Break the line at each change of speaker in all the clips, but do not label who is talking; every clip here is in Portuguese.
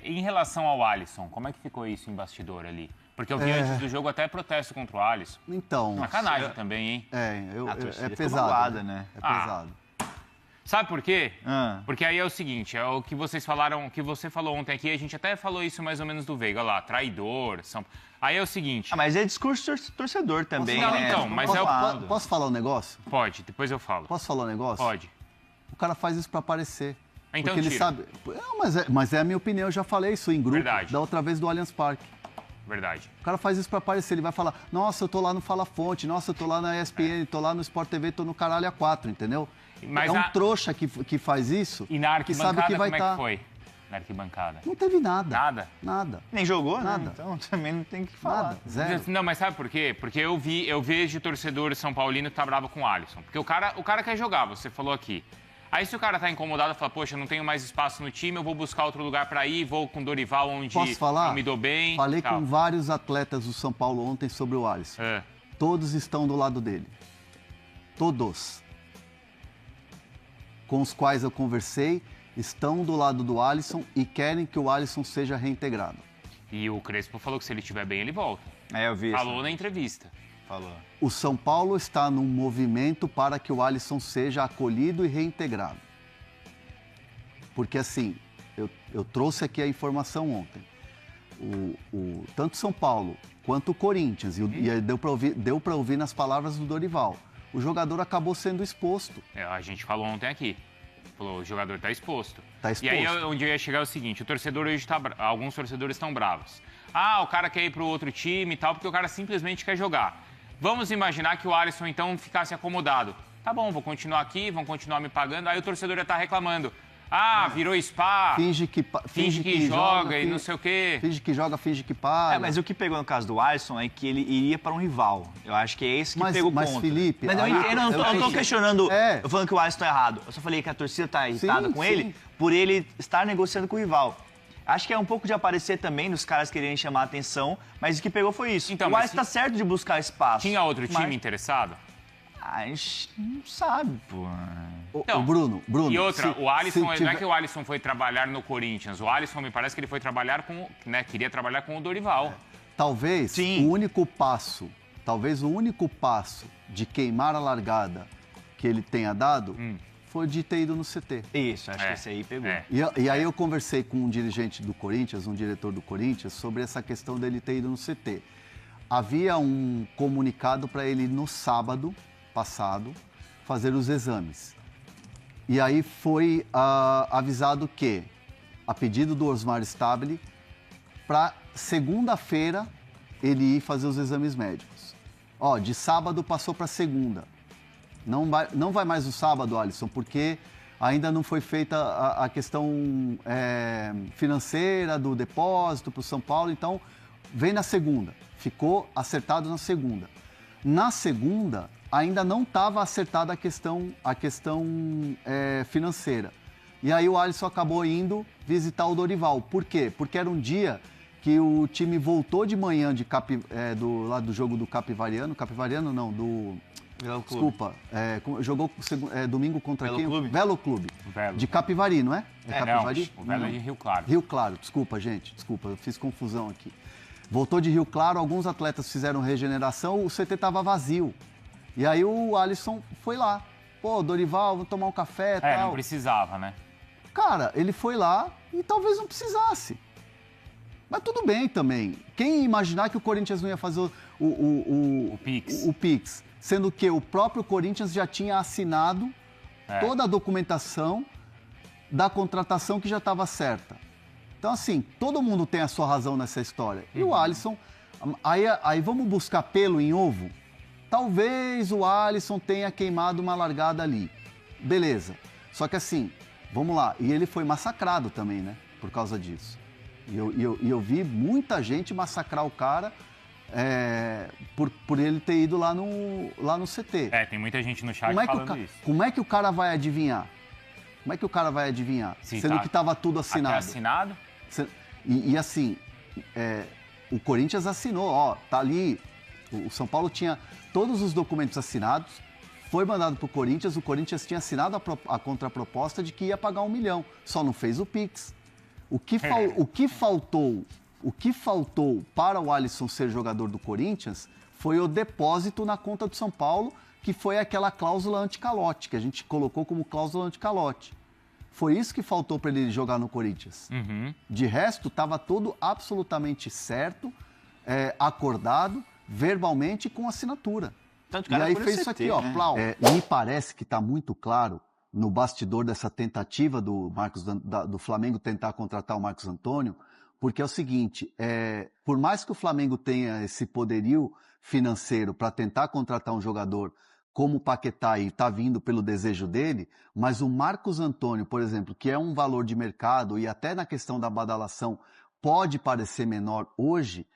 em relação ao Alisson, como é que ficou isso em bastidor ali? Porque eu vi antes do jogo até protesto contra o Alisson.
Então...
Sacanagem também, hein?
É pesado,
magoada, né?
É pesado.
Sabe por quê? Porque aí é o seguinte, é o que vocês falaram, o que você falou ontem aqui, a gente até falou isso mais ou menos do Veiga, olha lá, traidor, Aí é o seguinte...
mas é discurso torcedor também,
Não,
né?
então, mas
Posso falar um negócio?
Pode, depois eu falo.
Posso falar um negócio?
Pode.
O cara faz isso pra aparecer.
Então
porque ele sabe... mas é a minha opinião, eu já falei isso em grupo.
Verdade.
Da outra vez do Allianz Parque.
Verdade.
O cara faz isso pra aparecer, ele vai falar, nossa, eu tô lá no Fala Fonte, nossa, eu tô lá na ESPN, tô lá no Sport TV, tô no Caralho A4, entendeu?
Mas
um trouxa que faz isso,
e na
que sabe que vai
como é que foi? Na arquibancada?
Não teve nada.
Nada?
Nada.
Nem jogou,
nada.
Né? Então também não tem que falar.
Nada, zero.
Não, mas sabe por quê? Porque eu vejo torcedor São Paulino que tá bravo com o Alisson. Porque o cara quer jogar, você falou aqui. Aí se o cara tá incomodado, fala, poxa, não tenho mais espaço no time, eu vou buscar outro lugar para ir, vou com o Dorival onde
Posso falar?
eu me dou bem.
Falei com vários atletas do São Paulo ontem sobre o Alisson. Todos estão do lado dele. Todos. Com os quais eu conversei, estão do lado do Alisson e querem que o Alisson seja reintegrado.
E o Crespo falou que se ele estiver bem, ele volta.
Eu vi isso.
Falou na entrevista.
Falou.
O São Paulo está num movimento para que o Alisson seja acolhido e reintegrado. Porque assim, eu trouxe aqui a informação ontem. Tanto São Paulo quanto o Corinthians, e deu para ouvir nas palavras do Dorival, o jogador acabou sendo exposto.
A gente falou ontem aqui. Falou, o jogador está exposto.
Tá exposto.
E aí onde eu ia chegar é o seguinte, o torcedor hoje alguns torcedores estão bravos. O cara quer ir para o outro time e tal, porque o cara simplesmente quer jogar. Vamos imaginar que o Alisson, então, ficasse acomodado. Tá bom, vou continuar aqui, vão continuar me pagando. Aí o torcedor já tá reclamando. Virou spa.
Finge que
joga e não sei o quê.
Finge que joga, finge que paga.
Mas o que pegou no caso do Alisson é que ele iria para um rival. Eu acho que é esse que pegou o ponto.
Mas, Felipe...
Mas eu não tô questionando, eu falando que o Alisson tá errado. Eu só falei que a torcida tá irritada com ele por ele estar negociando com o rival. Acho que é um pouco de aparecer também, dos caras quererem chamar a atenção, mas o que pegou foi isso. Então, o Alisson tá certo de buscar espaço.
Tinha outro time interessado?
A gente não sabe, pô.
O Bruno...
E outra, o Alisson, não é que o Alisson foi trabalhar no Corinthians. O Alisson, me parece que ele foi trabalhar com... queria trabalhar com o Dorival.
Talvez o único passo de queimar a largada que ele tenha dado... foi de ter ido no CT.
Isso, acho que esse aí pegou.
E aí eu conversei com um dirigente do Corinthians, um diretor do Corinthians, sobre essa questão dele ter ido no CT. Havia um comunicado para ele no sábado passado fazer os exames. E aí foi avisado que, a pedido do Osmar Stabile, para segunda-feira ele ir fazer os exames médicos. De sábado passou para segunda. Não vai mais no sábado, Alisson, porque ainda não foi feita a questão financeira do depósito para o São Paulo, então vem na segunda. Ficou acertado na segunda. Na segunda, ainda não estava acertada a questão financeira. E aí o Alisson acabou indo visitar o Dorival. Por quê? Porque era um dia que o time voltou de manhã do jogo do Capivariano. Capivariano não, do... Desculpa, jogou domingo contra
Velo
quem?
Clube.
Velo Clube. De Capivari, não é?
Capivari? Não, o Velo é de Rio Claro.
Rio Claro, desculpa, gente. Desculpa, eu fiz confusão aqui. Voltou de Rio Claro, alguns atletas fizeram regeneração, o CT estava vazio. E aí o Alisson foi lá. Pô, Dorival, vou tomar um café e tal.
Não precisava, né?
Cara, ele foi lá e talvez não precisasse. Mas tudo bem também. Quem ia imaginar que o Corinthians não ia fazer o Pix? Sendo que o próprio Corinthians já tinha assinado toda a documentação da contratação que já estava certa. Então, assim, todo mundo tem a sua razão nessa história. E o Alisson... Aí vamos buscar pelo em ovo? Talvez o Alisson tenha queimado uma largada ali. Beleza. Só que assim, vamos lá. E ele foi massacrado também, né? Por causa disso. E eu vi muita gente massacrar o cara... por ele ter ido lá no CT.
Tem muita gente no chat falando isso.
Como é que o cara vai adivinhar? Como é que o cara vai adivinhar? Sendo que estava tudo assinado.
Até assinado?
E assim, o Corinthians assinou, tá ali. O São Paulo tinha todos os documentos assinados, foi mandado pro Corinthians, o Corinthians tinha assinado a contraproposta de que ia pagar 1 milhão, só não fez o Pix. O que faltou para o Alisson ser jogador do Corinthians foi o depósito na conta do São Paulo, que foi aquela cláusula anticalote, que a gente colocou como cláusula anticalote. Foi isso que faltou para ele jogar no Corinthians. De resto, estava tudo absolutamente certo, acordado, verbalmente e com assinatura.
Tanto
E aí fez isso aqui, ó. Me parece que está muito claro no bastidor dessa tentativa do Flamengo tentar contratar o Marcos Antônio, porque é o seguinte, por mais que o Flamengo tenha esse poderio financeiro para tentar contratar um jogador como o Paquetá e está vindo pelo desejo dele, mas o Marcos Antônio, por exemplo, que é um valor de mercado e até na questão da badalação pode parecer menor hoje,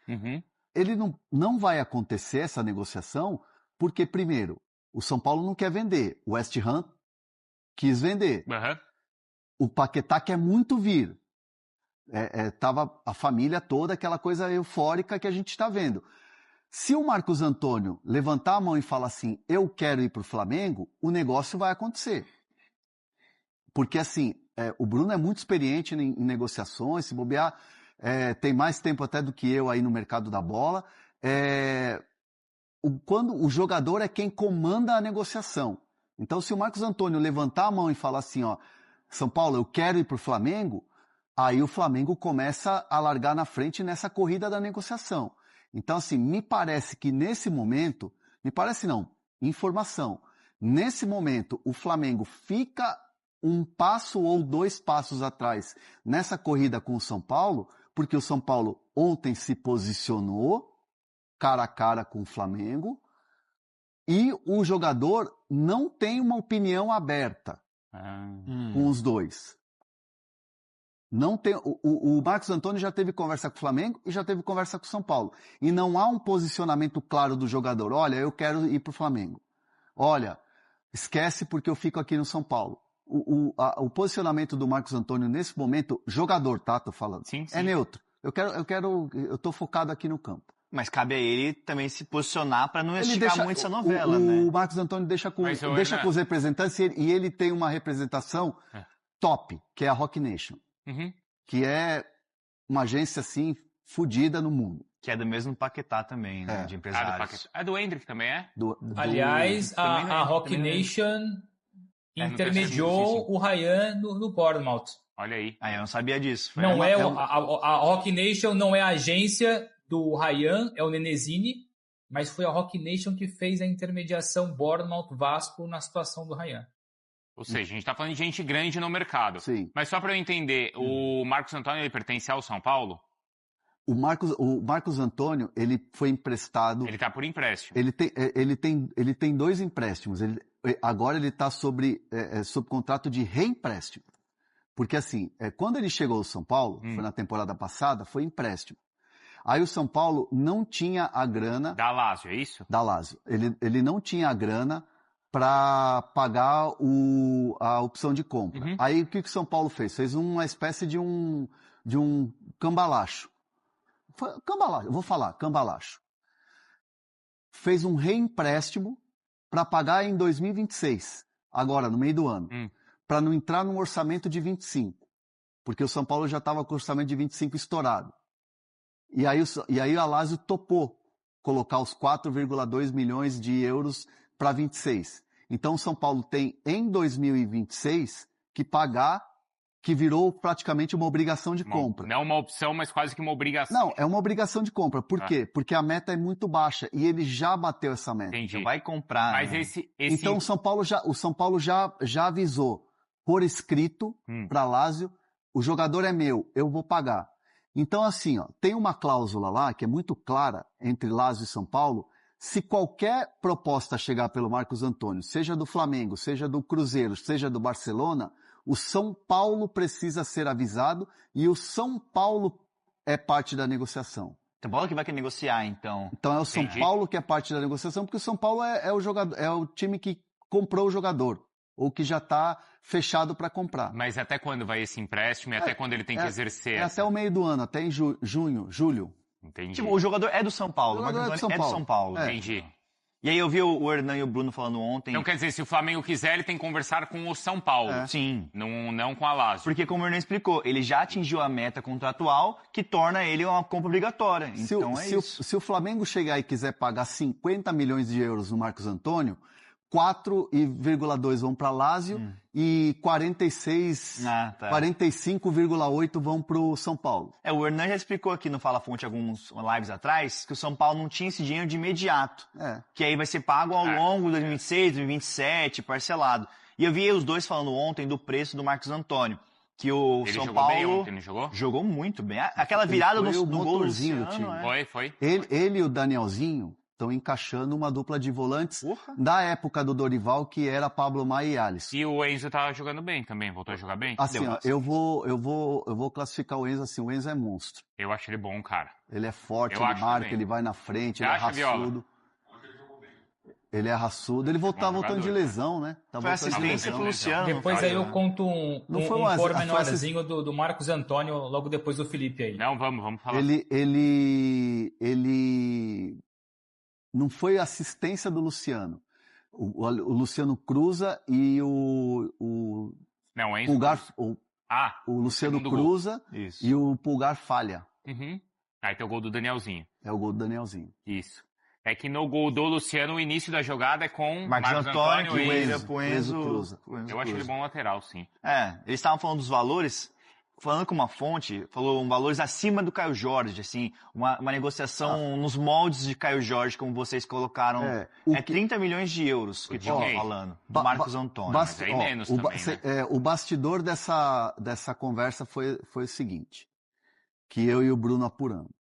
ele não vai acontecer essa negociação porque, primeiro, o São Paulo não quer vender, o West Ham quis vender, o Paquetá quer muito vir, tava a família toda, aquela coisa eufórica que a gente está vendo. Se o Marcos Antônio levantar a mão e falar assim, eu quero ir para o Flamengo, o negócio vai acontecer. Porque assim, o Bruno é muito experiente em negociações, se bobear, tem mais tempo até do que eu aí no mercado da bola. Quando o jogador é quem comanda a negociação. Então, se o Marcos Antônio levantar a mão e falar assim, ó, São Paulo, eu quero ir para o Flamengo, aí o Flamengo começa a largar na frente nessa corrida da negociação. Então, assim, me parece que nesse momento, informação, nesse momento o Flamengo fica um passo ou 2 passos atrás nessa corrida com o São Paulo, porque o São Paulo ontem se posicionou cara a cara com o Flamengo e o jogador não tem uma opinião aberta com os dois. Não tem, o Marcos Antônio já teve conversa com o Flamengo e já teve conversa com o São Paulo. E não há um posicionamento claro do jogador. Olha, eu quero ir para o Flamengo. Olha, esquece porque eu fico aqui no São Paulo. O posicionamento do Marcos Antônio nesse momento, jogador, tá? Tô falando.
Sim.
É neutro. Eu tô focado aqui no campo.
Mas cabe a ele também se posicionar para não esticar muito essa novela, né?
O Marcos Antônio deixa com os representantes e ele tem uma representação top, que é a Rock Nation. Que é uma agência, assim, fodida no mundo.
Que é do mesmo Paquetá também, né? De empresários.
É do Hendrick também, é?
Aliás, a Rock Nation intermediou o Ryan no Bournemouth.
Olha aí.
Eu não sabia disso.
A Rock Nation não é a agência do Ryan, é o Nenezini, mas foi a Rock Nation que fez a intermediação Bournemouth-Vasco na situação do Ryan.
Ou seja, a gente está falando de gente grande no mercado.
Sim.
Mas só para eu entender, o Marcos Antônio ele pertence ao São Paulo?
O Marcos Antônio, ele foi emprestado...
Ele está por empréstimo.
Ele tem 2 empréstimos. Agora ele está sob contrato de reempréstimo. Porque assim, quando ele chegou ao São Paulo, foi na temporada passada, foi empréstimo. Aí o São Paulo não tinha a grana...
Da Lazio, é isso?
Da Lazio. Ele não tinha a grana para pagar a opção de compra. Aí o que o São Paulo fez? Fez uma espécie de um cambalacho. Cambalacho, eu vou falar, cambalacho. Fez um reempréstimo para pagar em 2026, agora, no meio do ano, para não entrar num orçamento de 25, porque o São Paulo já estava com o orçamento de 25 estourado. E aí a Lazio topou colocar os 4,2 milhões de euros para 26. Então, o São Paulo tem, em 2026, que pagar, que virou praticamente uma obrigação de compra.
Não uma opção, mas quase que uma obrigação.
Não, é uma obrigação de compra. Por quê? Porque a meta é muito baixa e ele já bateu essa meta.
Entendi.
Vai comprar.
Mas
né?
Então, o São Paulo já avisou por escrito para Lazio, o jogador é meu, eu vou pagar. Então, assim, tem uma cláusula lá que é muito clara entre Lazio e São Paulo. Se qualquer proposta chegar pelo Marcos Antônio, seja do Flamengo, seja do Cruzeiro, seja do Barcelona, o São Paulo precisa ser avisado e o São Paulo é parte da negociação.
São Paulo que vai querer negociar, então.
Então é o São Paulo que é parte da negociação, porque o São Paulo é o time que comprou o jogador, ou que já está fechado para comprar.
Mas até quando vai esse empréstimo e até quando ele tem que exercer?
Até o meio do ano, até em julho.
Entendi.
Tipo, o jogador é do São Paulo.
O jogador
é do São Paulo.
Entendi.
E aí eu vi o Hernan e o Bruno falando ontem...
Então, quer dizer, se o Flamengo quiser, ele tem que conversar com o São Paulo.
Sim.
Não com a Lazio.
Porque, como o Hernan explicou, ele já atingiu a meta contratual que torna ele uma compra obrigatória. Então isso.
Se o Flamengo chegar e quiser pagar 50 milhões de euros no Marcos Antônio, 4,2 vão para Lazio e 45,8 vão para o São Paulo.
O Hernan já explicou aqui no Fala Fonte alguns lives atrás que o São Paulo não tinha esse dinheiro de imediato. Que aí vai ser pago ao longo de 2026, 2027, parcelado. E eu vi os dois falando ontem do preço do Marcos Antônio. Que o São Paulo
bem ontem, não jogou?
Jogou muito bem. Aquela virada no
motorzinho
gol
do time.
Foi.
Ele e o Danielzinho estão encaixando uma dupla de volantes da época do Dorival, que era Pablo Maia e Alisson.
E o Enzo tá jogando bem também, voltou a jogar bem?
Assim, ó, eu vou classificar o Enzo assim, o Enzo é monstro.
Eu acho ele bom, cara.
Ele é forte, ele marca, ele vai na frente, ele é raçudo. Ele é raçudo, ele tá voltando de lesão, né?
Foi assistência pro Luciano.
Depois aí eu conto um pormenorzinho do Marcos Antônio, logo depois do Felipe aí.
Não, vamos falar.
Ele não foi assistência do Luciano. O Luciano cruza e o Pulgar... O Luciano cruza e o Pulgar falha.
Aí tem o gol do Danielzinho.
É o gol do Danielzinho.
Isso. É que no gol do Luciano, o início da jogada é com
Marcos Antônio
e o Enzo cruza.
Eu acho ele bom lateral, sim.
Eles estavam falando dos valores, falando com uma fonte, falou valores acima do Caio Jorge, assim, uma negociação nos moldes de Caio Jorge, como vocês colocaram. 30 milhões de euros que estão falando, do Marcos Antônio.
Mas aí menos também, né?
O bastidor dessa conversa foi o seguinte, que eu e o Bruno apuramos.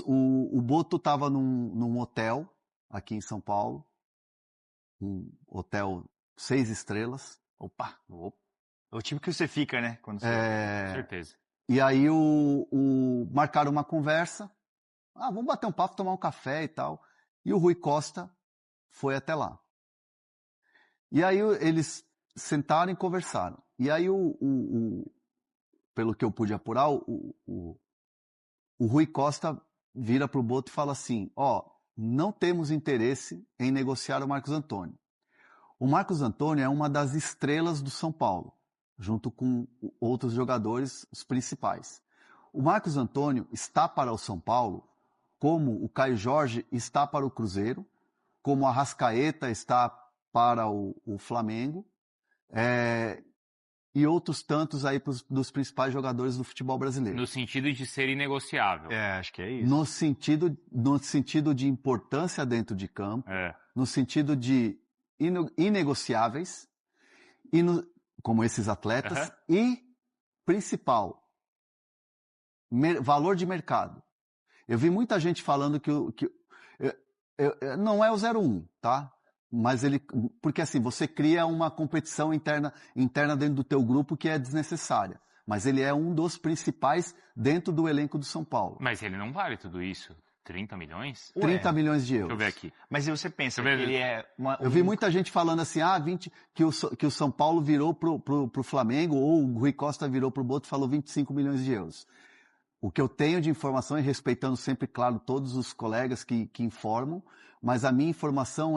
O Boto estava num hotel aqui em São Paulo, um hotel 6 estrelas.
Opa! É o tipo que você fica, né? Quando você...
Com certeza.
E aí marcaram uma conversa. Vamos bater um papo, tomar um café e tal. E o Rui Costa foi até lá. E aí eles sentaram e conversaram. E aí pelo que eu pude apurar, o Rui Costa vira pro Boto e fala assim, não temos interesse em negociar o Marcos Antônio. O Marcos Antônio é uma das estrelas do São Paulo, junto com outros jogadores, os principais. O Marcos Antônio está para o São Paulo como o Caio Jorge está para o Cruzeiro, como a Arrascaeta está para o Flamengo, e outros tantos aí dos principais jogadores do futebol brasileiro.
No sentido de ser inegociável.
Acho que é isso.
No sentido de importância dentro de campo, no sentido de inegociáveis, como esses atletas, e principal, valor de mercado. Eu vi muita gente falando que não é o 0-1, tá? Mas porque assim, você cria uma competição interna dentro do teu grupo que é desnecessária. Mas ele é um dos principais dentro do elenco do São Paulo.
Mas ele não vale tudo isso? 30 milhões?
30 milhões de euros.
Deixa eu ver aqui.
Mas você pensa que ele é...
Eu vi muita gente falando assim, 20, que o São Paulo virou pro Flamengo, ou o Rui Costa virou pro Boto e falou 25 milhões de euros. O que eu tenho de informação, e respeitando sempre, claro, todos os colegas que informam, mas a minha informação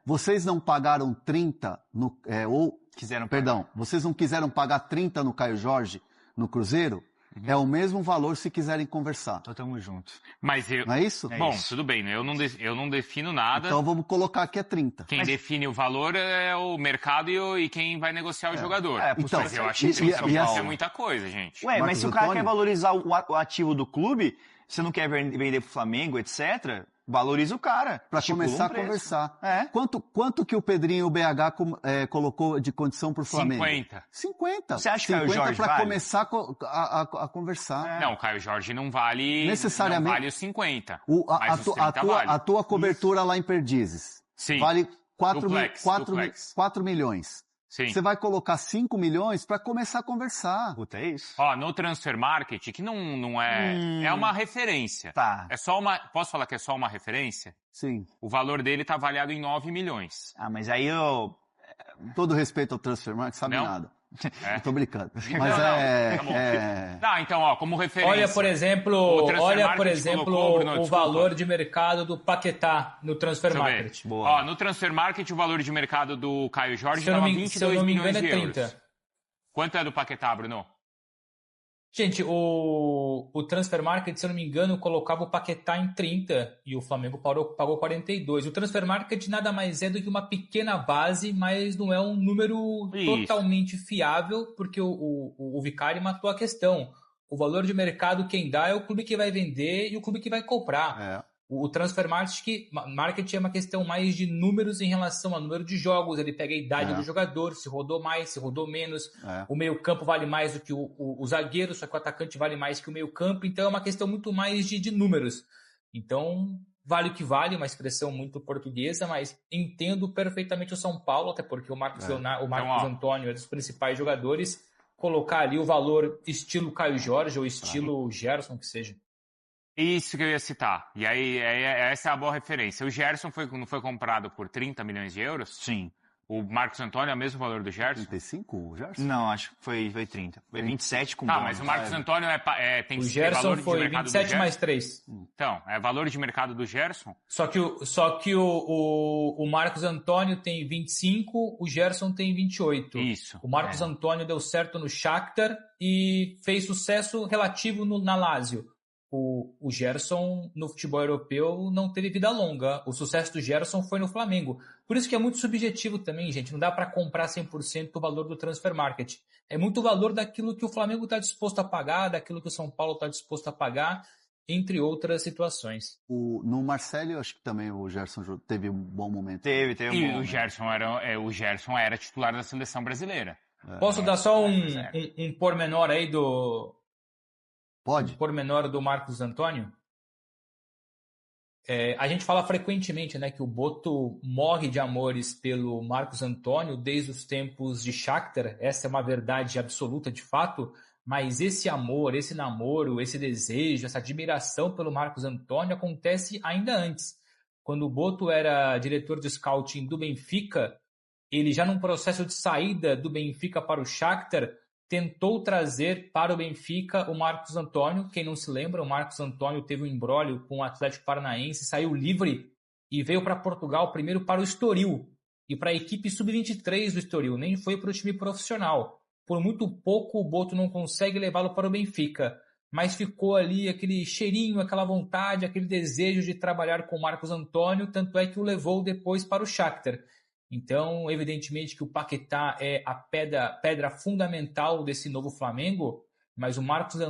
vocês não pagaram 30 vocês não quiseram pagar 30 no Caio Jorge, no Cruzeiro? É o mesmo valor se quiserem conversar.
Então tamo junto.
Mas
não é isso?
Bom, tudo bem, né? Eu não defino nada.
Então vamos colocar que é 30.
Quem define o valor é o mercado e quem vai negociar o jogador.
Então,
mas eu acho que isso é muita coisa, gente.
Mas se o cara quer valorizar o ativo do clube, você não quer vender pro Flamengo, etc., valoriza o cara.
Para começar a conversar. Quanto que o Pedrinho e o BH colocou de condição pro Flamengo?
50.
Você acha que o Caio Jorge
para
vale?
começar a conversar.
Não, o Caio Jorge não vale
necessariamente.
Não vale os 50.
A tua cobertura lá em Perdizes vale 4 milhões.
Sim.
Você vai colocar 5 milhões para começar a conversar.
Puta, é isso.
No Transfer Market, que não é... É uma referência.
Tá.
Posso falar que é só uma referência?
Sim.
O valor dele tá avaliado em 9 milhões.
Mas aí eu...
Todo respeito ao Transfer Market, sabe nada. Eu tô brincando. Mas
tá bom. Tá, então, ó, como referência.
Olha, por exemplo, o valor de mercado do Paquetá no Transfer Market.
Ó, no Transfer Market, o valor de mercado do Caio Jorge estava 22 milhões de euros. 30. Quanto é do Paquetá, Bruno?
Gente, o Transfer Market, se eu não me engano, colocava o Paquetá em 30 e o Flamengo pagou 42. O Transfer Market nada mais é do que uma pequena base, mas não é um número totalmente fiável, porque o Vicari matou a questão. O valor de mercado quem dá é o clube que vai vender e o clube que vai comprar. O Transfer Market é uma questão mais de números em relação ao número de jogos. Ele pega a idade do jogador, se rodou mais, se rodou menos. O meio-campo vale mais do que o zagueiro, só que o atacante vale mais que o meio-campo. Então é uma questão muito mais de números. Então, vale o que vale, uma expressão muito portuguesa, mas entendo perfeitamente o São Paulo, até porque o Marcos Antônio é dos principais jogadores, colocar ali o valor estilo Caio Jorge ou estilo Gerson, que seja.
Isso que eu ia citar. E aí, essa é a boa referência. O Gerson não foi comprado por 30 milhões de euros?
Sim.
O Marcos Antônio é o mesmo valor do Gerson?
35 o Gerson?
Não, acho que foi 30. Foi 27 com
bônus. Mas o Marcos Antônio tem
o Gerson foi 27 mais 3.
Então, é valor de mercado do Gerson?
Só que o Marcos Antônio tem 25, o Gerson tem 28.
Isso.
O Marcos Antônio deu certo no Shakhtar e fez sucesso relativo na Lazio. O Gerson, no futebol europeu, não teve vida longa. O sucesso do Gerson foi no Flamengo. Por isso que é muito subjetivo também, gente. Não dá para comprar 100% o valor do Transfer Market. É muito o valor daquilo que o Flamengo está disposto a pagar, daquilo que o São Paulo está disposto a pagar, entre outras situações.
No Marseille, eu acho que também o Gerson teve um bom momento.
Teve um bom
momento. O Gerson era titular da seleção brasileira.
Posso dar só um pormenor aí
Pode.
Um pormenor do Marcos Antônio? A gente fala frequentemente, né, que o Boto morre de amores pelo Marcos Antônio desde os tempos de Shakhtar. Essa é uma verdade absoluta de fato, mas esse amor, esse namoro, esse desejo, essa admiração pelo Marcos Antônio acontece ainda antes. Quando o Boto era diretor de scouting do Benfica, ele já num processo de saída do Benfica para o Shakhtar, tentou trazer para o Benfica o Marcos Antônio. Quem não se lembra, o Marcos Antônio teve um imbróglio com o Atlético Paranaense, saiu livre e veio para Portugal primeiro para o Estoril e para a equipe sub-23 do Estoril, nem foi para o time profissional. Por muito pouco o Boto não consegue levá-lo para o Benfica, mas ficou ali aquele cheirinho, aquela vontade, aquele desejo de trabalhar com o Marcos Antônio, tanto é que o levou depois para o Shakhtar. Então, evidentemente que o Paquetá é a pedra fundamental desse novo Flamengo, mas o Marcos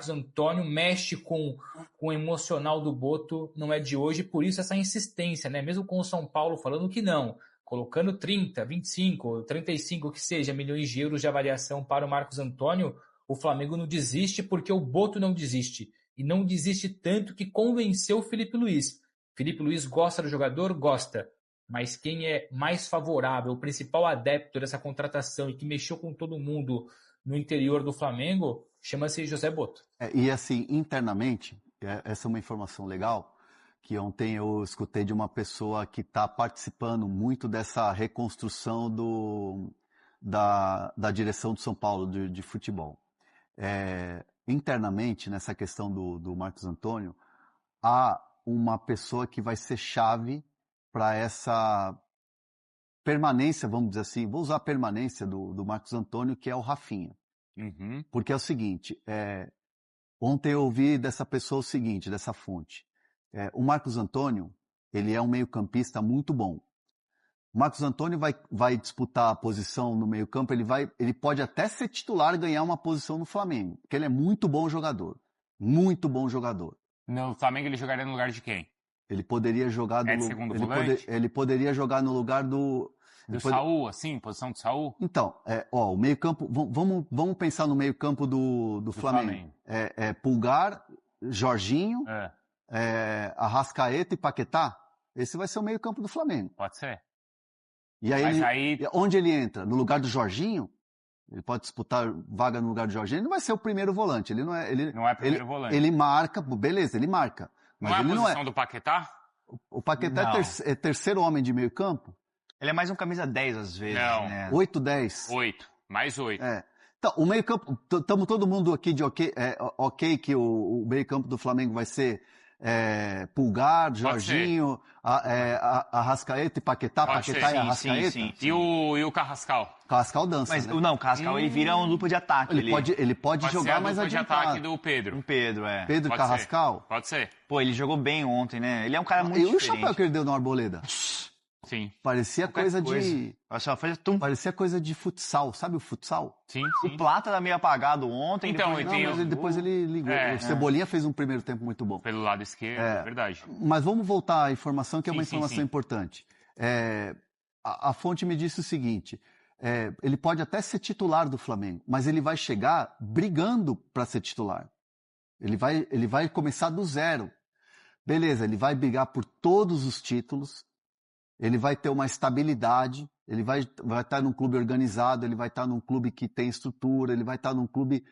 Antônio mexe com o emocional do Boto, não é de hoje, por isso essa insistência, né? Mesmo com o São Paulo falando que não, colocando 30, 25, 35, que seja, milhões de euros de avaliação para o Marcos Antônio, o Flamengo não desiste porque o Boto não desiste. E não desiste tanto que convenceu o Felipe Luiz. Felipe Luiz gosta do jogador? Gosta. Mas quem é mais favorável, o principal adepto dessa contratação e que mexeu com todo mundo no interior do Flamengo, chama-se José Boto.
E assim, internamente, essa é uma informação legal, que ontem eu escutei de uma pessoa que está participando muito dessa reconstrução da direção do São Paulo de futebol. Internamente, nessa questão do Marcos Antônio, há uma pessoa que vai ser chave para essa permanência, vamos dizer assim, vou usar a permanência do Marcos Antônio, que é o Rafinha.
Uhum.
Porque é o seguinte, ontem eu ouvi dessa pessoa o seguinte, dessa fonte, o Marcos Antônio, ele é um meio-campista muito bom. O Marcos Antônio vai disputar a posição no meio-campo, ele pode até ser titular e ganhar uma posição no Flamengo, porque ele é muito bom jogador. Muito bom jogador.
No Flamengo ele jogaria no lugar de quem?
Ele poderia jogar
ele
poderia jogar no lugar do
Saul, assim, posição do Saul?
Então, o meio-campo, vamos pensar no meio-campo do Flamengo. Pulgar, Jorginho, Arrascaeta e Paquetá. Esse vai ser o meio-campo do Flamengo.
Pode ser.
E aí, onde ele entra? No lugar do Jorginho? Ele pode disputar vaga no lugar do Jorginho. Ele não vai ser o primeiro volante. Ele não é
primeiro volante.
Ele marca, beleza, ele marca. Mas
não é a
ele
posição do Paquetá?
O Paquetá é terceiro homem de meio campo?
Ele é mais um camisa 10 às vezes,
não.
Né?
8, 10.
8, mais 8.
Então, o meio-campo, estamos todo mundo aqui de ok que o meio-campo do Flamengo vai ser Pulgar, Jorginho, Arrascaeta e Paquetá, Paquetá e Arrascaeta.
Sim.
E o Carrascal?
Carrascal dança,
Mas
né?
o Carrascal ele vira um duplo de ataque.
Ele pode jogar mais
adiantado. De ataque do Pedro.
Um Pedro,
Pedro
Pode
Carrascal?
Ser. Pode ser.
Pô, ele jogou bem ontem, né? Ele é um cara muito
diferente.
diferente.
E o chapéu que ele deu na Arboleda?
Sim.
Parecia coisa de...
Parecia
coisa de futsal, sabe o futsal?
Sim.
O Plata tá meio apagado ontem.
Então,
depois ele ligou. O Cebolinha fez um primeiro tempo muito bom.
Pelo lado esquerdo, é verdade.
Mas vamos voltar à informação, que é uma informação importante. A fonte me disse o seguinte, ele pode até ser titular do Flamengo, mas ele vai chegar brigando para ser titular. Ele vai começar do zero. Beleza, ele vai brigar por todos os títulos, ele vai ter uma estabilidade, ele vai estar num clube organizado, ele vai estar num clube que tem estrutura, ele vai estar num clube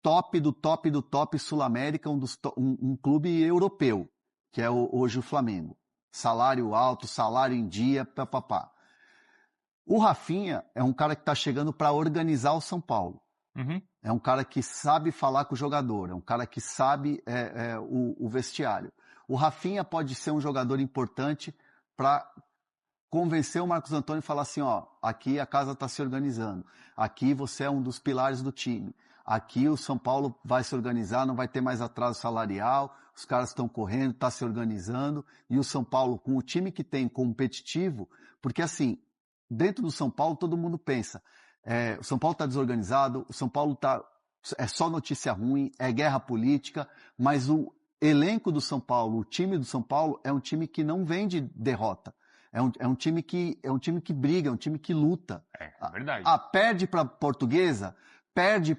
top do top Sul-América, um clube europeu, que é hoje o Flamengo. Salário alto, salário em dia, papapá. O Rafinha é um cara que está chegando para organizar o São Paulo.
Uhum.
É um cara que sabe falar com o jogador, é um cara que sabe o vestiário. O Rafinha pode ser um jogador importante para convencer o Marcos Antônio e falar assim, ó, aqui a casa está se organizando, aqui você é um dos pilares do time, aqui o São Paulo vai se organizar, não vai ter mais atraso salarial, os caras estão correndo, está se organizando, e o São Paulo, com o time que tem competitivo, porque assim, dentro do São Paulo todo mundo pensa, o São Paulo está desorganizado, o São Paulo é só notícia ruim, é guerra política, mas o elenco do São Paulo, o time do São Paulo é um time que não vem de derrota. É um time que briga, é um time que luta.
É verdade.
Perde para Portuguesa, perde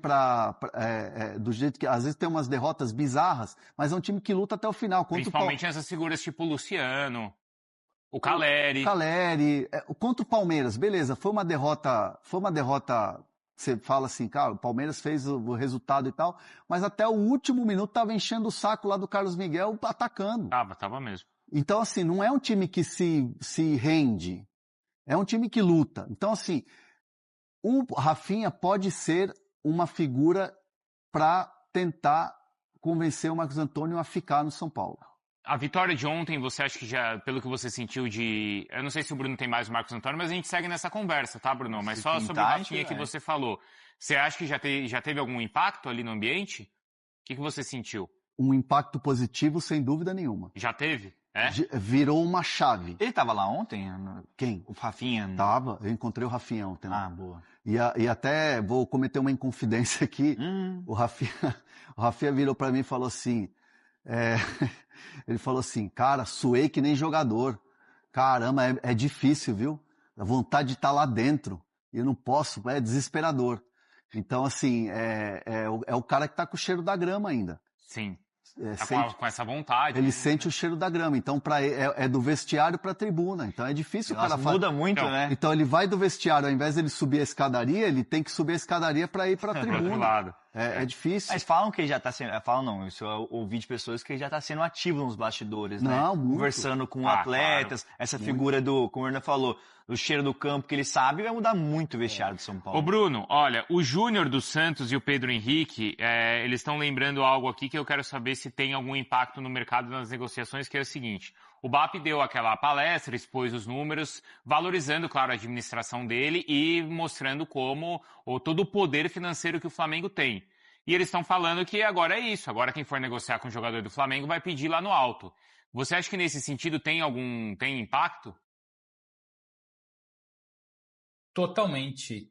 do jeito que às vezes tem umas derrotas bizarras, mas é um time que luta até o final.
Principalmente essas figuras tipo o Luciano, o Caleri.
Contra o Palmeiras, beleza, foi uma derrota, você fala assim, cara, o Palmeiras fez o resultado e tal, mas até o último minuto estava enchendo o saco lá do Carlos Miguel atacando.
Tava mesmo.
Então, assim, não é um time que se rende, é um time que luta. Então, assim, o Rafinha pode ser uma figura para tentar convencer o Marcos Antônio a ficar no São Paulo.
A vitória de ontem, você acha que já, pelo que você sentiu eu não sei se o Bruno tem mais o Marcos Antônio, mas a gente segue nessa conversa, tá, Bruno? Mas só sobre o Rafinha que você falou. Você acha que já teve algum impacto ali no ambiente? O que você sentiu?
Um impacto positivo, sem dúvida nenhuma.
Já teve?
Virou uma chave.
Ele tava lá ontem?
Quem?
O Rafinha?
Tava, eu encontrei o Rafinha ontem.
Boa.
E até vou cometer uma inconfidência aqui. O Rafinha virou para mim e falou assim, ele falou assim, cara, suei que nem jogador. Caramba, é difícil, viu? A vontade de estar lá dentro. E eu não posso, é desesperador. Então, assim, é o cara que tá com o cheiro da grama ainda.
Sim. Com essa vontade.
Ele sente o cheiro da grama. Então, é do vestiário para a tribuna. Então, é difícil o cara fazer.
Muda muito, né?
Então, ele vai do vestiário, ao invés de ele subir a escadaria, ele tem que subir a escadaria para ir para a tribuna.
Outro lado.
É difícil.
Mas falam que ele já está sendo... Falam não, isso eu ouvi de pessoas que ele já está sendo ativo nos bastidores, né?
Não, muito.
Conversando com atletas, claro. Essa figura como o Hernan falou, do cheiro do campo que ele sabe, vai mudar muito o vestiário de São Paulo.
Ô Bruno, olha, o Júnior dos Santos e o Pedro Henrique, eles estão lembrando algo aqui que eu quero saber se tem algum impacto no mercado nas negociações, que é o seguinte: o BAP deu aquela palestra, expôs os números, valorizando, claro, a administração dele e mostrando todo o poder financeiro que o Flamengo tem. E eles estão falando que agora é isso, agora quem for negociar com o jogador do Flamengo vai pedir lá no alto. Você acha que nesse sentido tem impacto?
Totalmente.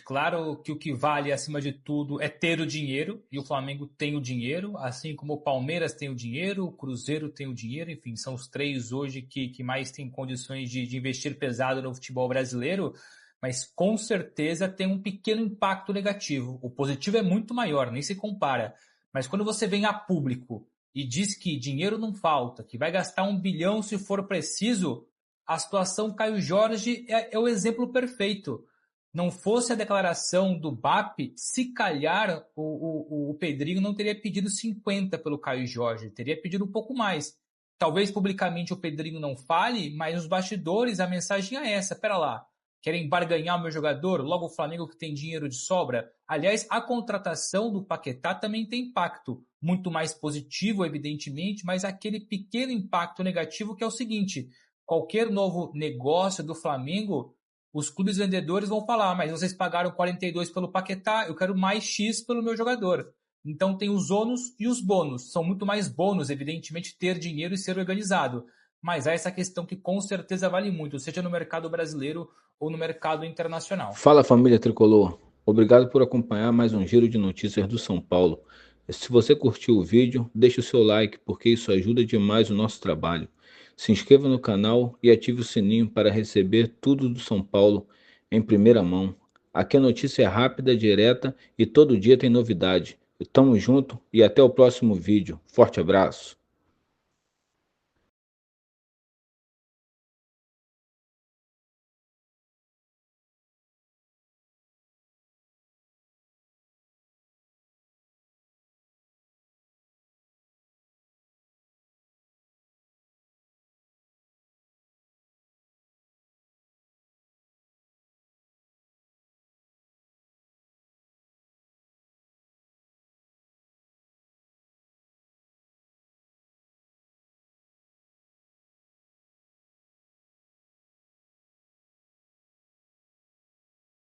Claro que o que vale acima de tudo é ter o dinheiro, e o Flamengo tem o dinheiro, assim como o Palmeiras tem o dinheiro, o Cruzeiro tem o dinheiro, enfim, são os três hoje que mais têm condições de investir pesado no futebol brasileiro, mas com certeza tem um pequeno impacto negativo. O positivo é muito maior, nem se compara. Mas quando você vem a público e diz que dinheiro não falta, que vai gastar 1 bilhão se for preciso, a situação Caio Jorge é o exemplo perfeito. Não fosse a declaração do BAP, se calhar o Pedrinho não teria pedido 50 pelo Caio Jorge, teria pedido um pouco mais. Talvez publicamente o Pedrinho não fale, mas nos bastidores a mensagem é essa. Pera lá, Querem barganhar o meu jogador? Logo o Flamengo que tem dinheiro de sobra? Aliás, a contratação do Paquetá também tem impacto. Muito mais positivo, evidentemente, mas aquele pequeno impacto negativo que é o seguinte: qualquer novo negócio do Flamengo, os clubes vendedores vão falar, mas vocês pagaram 42 pelo Paquetá, eu quero mais X pelo meu jogador. Então tem os ônus e os bônus. São muito mais bônus, evidentemente, ter dinheiro e ser organizado. Mas há essa questão que com certeza vale muito, seja no mercado brasileiro ou no mercado internacional.
Fala, família tricolor. Obrigado por acompanhar mais um giro de notícias do São Paulo. Se você curtiu o vídeo, deixe o seu like, porque isso ajuda demais o nosso trabalho. Se inscreva no canal e ative o sininho para receber tudo do São Paulo em primeira mão. Aqui a notícia é rápida, direta e todo dia tem novidade. Tamo junto e até o próximo vídeo. Forte abraço.